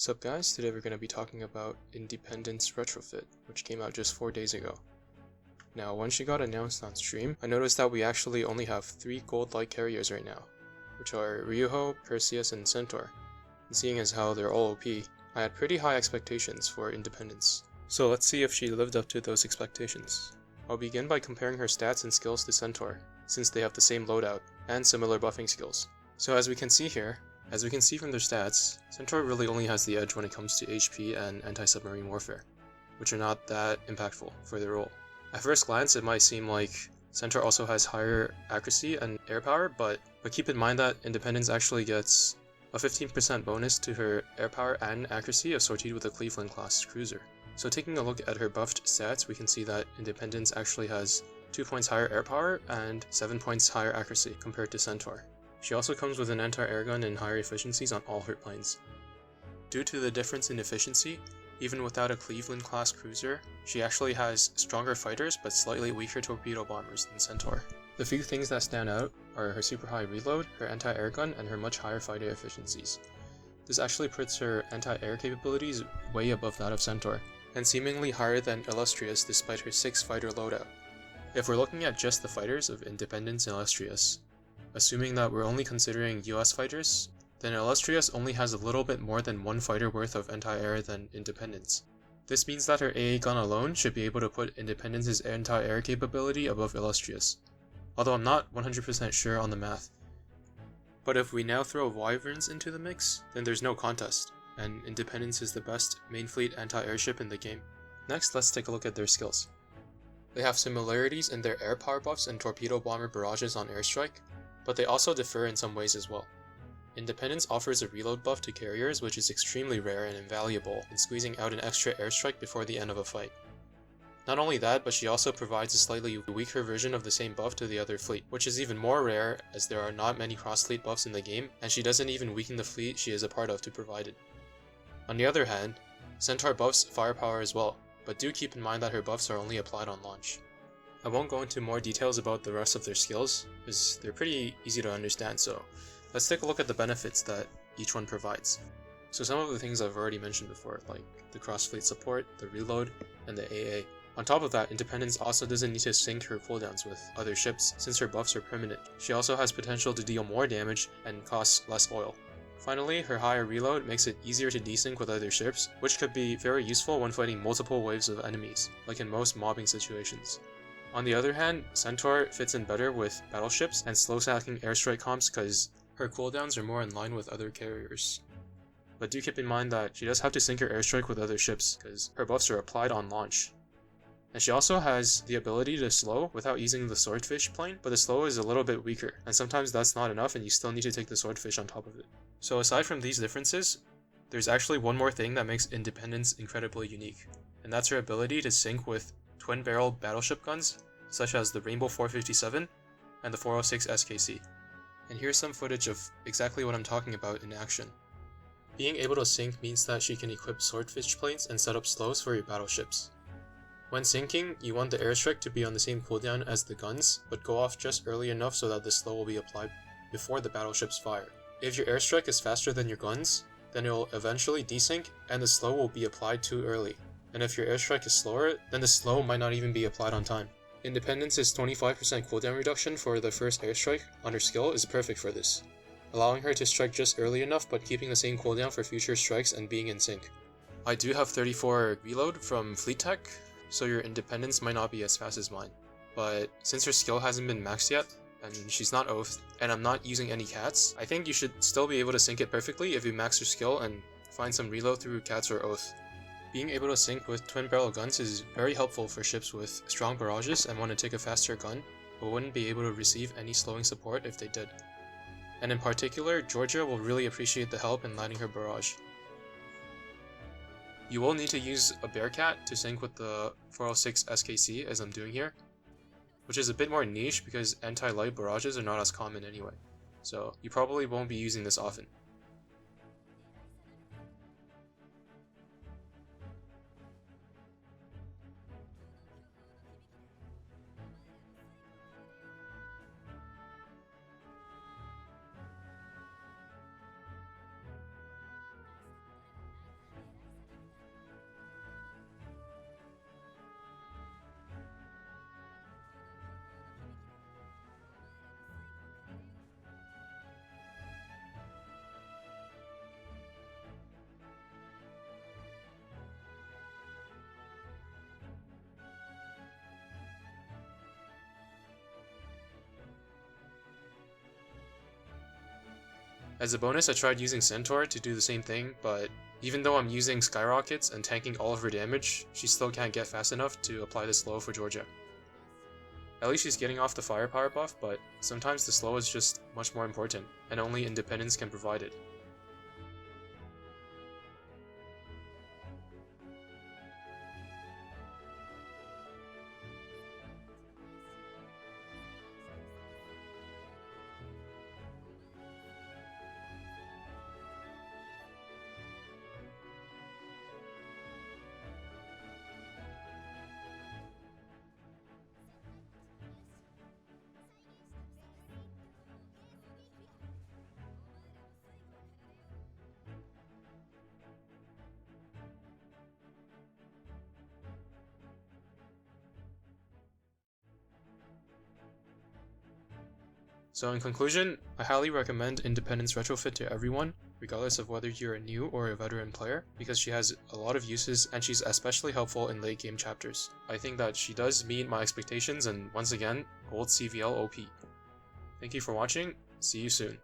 Sup guys, today we're going to be talking about Independence Retrofit, which came out just 4 days ago. Now, when she got announced on stream, I noticed that we actually only have 3 gold-like carriers right now, which are Ryuho, Perseus, and Centaur. And seeing as how they're all OP, I had pretty high expectations for Independence. So let's see if she lived up to those expectations. I'll begin by comparing her stats and skills to Centaur, since they have the same loadout, and similar buffing skills. So as we can see from their stats, Centaur really only has the edge when it comes to HP and anti-submarine warfare, which are not that impactful for their role. At first glance, it might seem like Centaur also has higher accuracy and air power, but keep in mind that Independence actually gets a 15% bonus to her air power and accuracy associated with a Cleveland-class cruiser. So taking a look at her buffed stats, we can see that Independence actually has 2 points higher air power and 7 points higher accuracy compared to Centaur. She also comes with an anti-air gun and higher efficiencies on all her planes. Due to the difference in efficiency, even without a Cleveland-class cruiser, she actually has stronger fighters but slightly weaker torpedo bombers than Centaur. The few things that stand out are her super high reload, her anti-air gun, and her much higher fighter efficiencies. This actually puts her anti-air capabilities way above that of Centaur, and seemingly higher than Illustrious despite her 6 fighter loadout. If we're looking at just the fighters of Independence and Illustrious, assuming that we're only considering US fighters, then Illustrious only has a little bit more than 1 fighter worth of anti-air than Independence. This means that her AA gun alone should be able to put Independence's anti-air capability above Illustrious, although I'm not 100% sure on the math. But if we now throw Wyverns into the mix, then there's no contest, and Independence is the best main fleet anti-airship in the game. Next, let's take a look at their skills. They have similarities in their air power buffs and torpedo bomber barrages on airstrike, but they also differ in some ways as well. Independence offers a reload buff to carriers, which is extremely rare and invaluable in squeezing out an extra airstrike before the end of a fight. Not only that, but she also provides a slightly weaker version of the same buff to the other fleet, which is even more rare as there are not many cross-fleet buffs in the game, and she doesn't even weaken the fleet she is a part of to provide it. On the other hand, Centaur buffs firepower as well, but do keep in mind that her buffs are only applied on launch. I won't go into more details about the rest of their skills, because they're pretty easy to understand, so let's take a look at the benefits that each one provides. So some of the things I've already mentioned before, like the cross-fleet support, the reload, and the AA. On top of that, Independence also doesn't need to sync her cooldowns with other ships since her buffs are permanent. She also has potential to deal more damage and costs less oil. Finally, her higher reload makes it easier to desync with other ships, which could be very useful when fighting multiple waves of enemies, like in most mobbing situations. On the other hand, Centaur fits in better with battleships and slow-stacking airstrike comps because her cooldowns are more in line with other carriers. But do keep in mind that she does have to sync her airstrike with other ships because her buffs are applied on launch. And she also has the ability to slow without using the swordfish plane, but the slow is a little bit weaker, and sometimes that's not enough and you still need to take the swordfish on top of it. So aside from these differences, there's actually one more thing that makes Independence incredibly unique, and that's her ability to sync with twin-barrel battleship guns, such as the Rainbow 457 and the 406 SKC. And here's some footage of exactly what I'm talking about in action. Being able to sync means that she can equip swordfish planes and set up slows for your battleships. When syncing, you want the airstrike to be on the same cooldown as the guns, but go off just early enough so that the slow will be applied before the battleships fire. If your airstrike is faster than your guns, then it will eventually desync and the slow will be applied too early. And if your airstrike is slower, then the slow might not even be applied on time. Independence's 25% cooldown reduction for the first airstrike on her skill is perfect for this, allowing her to strike just early enough but keeping the same cooldown for future strikes and being in sync. I do have 34 reload from Fleet Tech, so your Independence might not be as fast as mine. But since her skill hasn't been maxed yet, and she's not Oath, and I'm not using any cats, I think you should still be able to sync it perfectly if you max your skill and find some reload through cats or Oath. Being able to sync with twin barrel guns is very helpful for ships with strong barrages and want to take a faster gun, but wouldn't be able to receive any slowing support if they did. And in particular, Georgia will really appreciate the help in landing her barrage. You will need to use a Bearcat to sync with the 406 SKC as I'm doing here, which is a bit more niche because anti-light barrages are not as common anyway, so you probably won't be using this often. As a bonus, I tried using Centaur to do the same thing, but even though I'm using skyrockets and tanking all of her damage, she still can't get fast enough to apply the slow for Georgia. At least she's getting off the firepower buff, but sometimes the slow is just much more important, and only Independence can provide it. So in conclusion, I highly recommend Independence Retrofit to everyone, regardless of whether you're a new or a veteran player, because she has a lot of uses and she's especially helpful in late game chapters. I think that she does meet my expectations, and once again, Gold CVL OP. Thank you for watching, see you soon.